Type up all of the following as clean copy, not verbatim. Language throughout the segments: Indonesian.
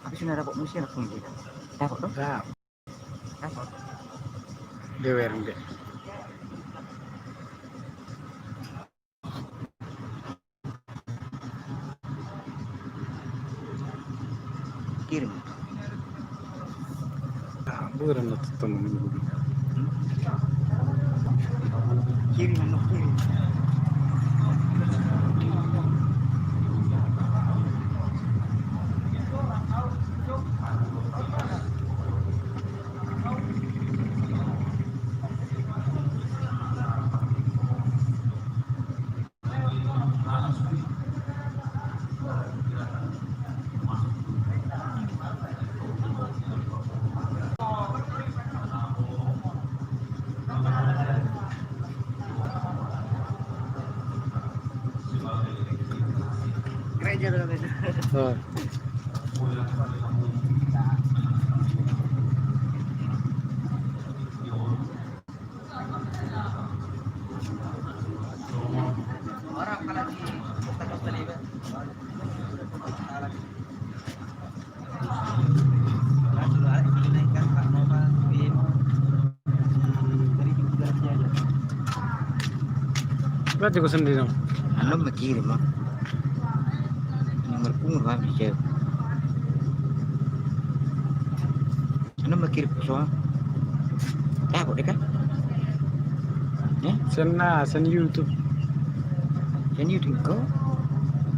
Habis na dapat mesti nak tunggu. Dapat tu? Dapat. Dewer enggak. Kirim. Bukan nak temu. Kirim anak kirim. Gereja dalam itu. Oh. Orang kalau di kota-kota ini kan. Berarti kau sendiri dong. Anu mengirim mah. Nomor pun kan bisa. Anu mengirim soal. Dapat deh kan? Ya? Sen YouTube. Sen YouTube kau?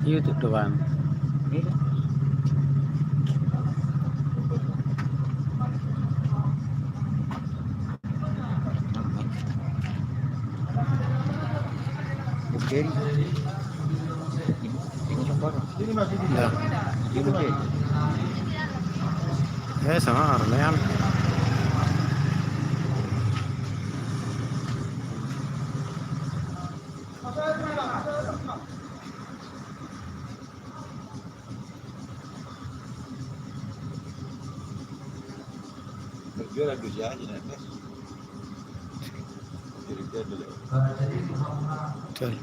YouTube doang. Iya. Bukeri. Ini coba. Dah. Ini bukeri. Sama Arlean. Berjualan dunia aja nanti. Jadi dia dulu. Betul.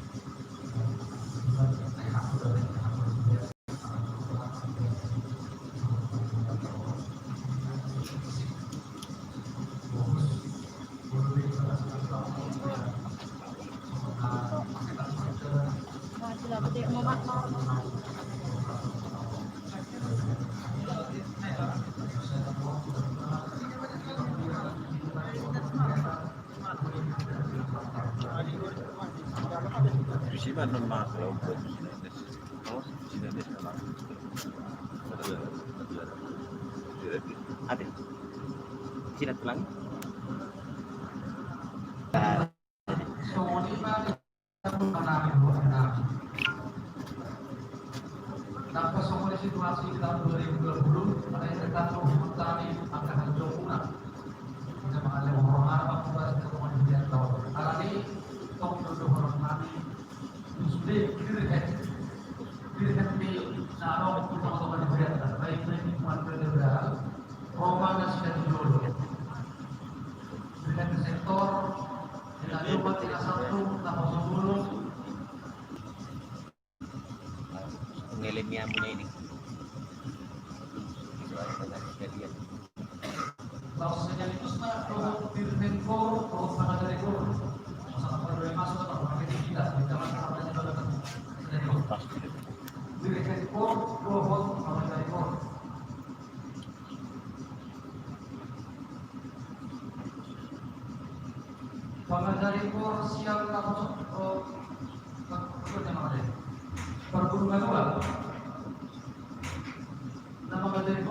Di mana nama kelompok Sinandes nama Ada. Sila tulang. Dampak semua situasi di tahun 2020 pada tentang pemutaran angkatan Jepang. Kita mengalami hormat pembahasan kemudian tahun. Hari ini tahun 2020 sudah dilihat di sarong teman-teman berat. Baik ini kemudian federal, Roma sudah dulu. Dengan sektor dengan rumah 31 tambah 10. Ngelimnya ini. Kalau saja itu sudah Firmenko, kalau sama dari gol, sama dari masuk atau pakai tidak, jangan sampai ada dari gol. Firmenko, gol sama dari gol. Dari gol siang kamu pergulungan dua. Nama dari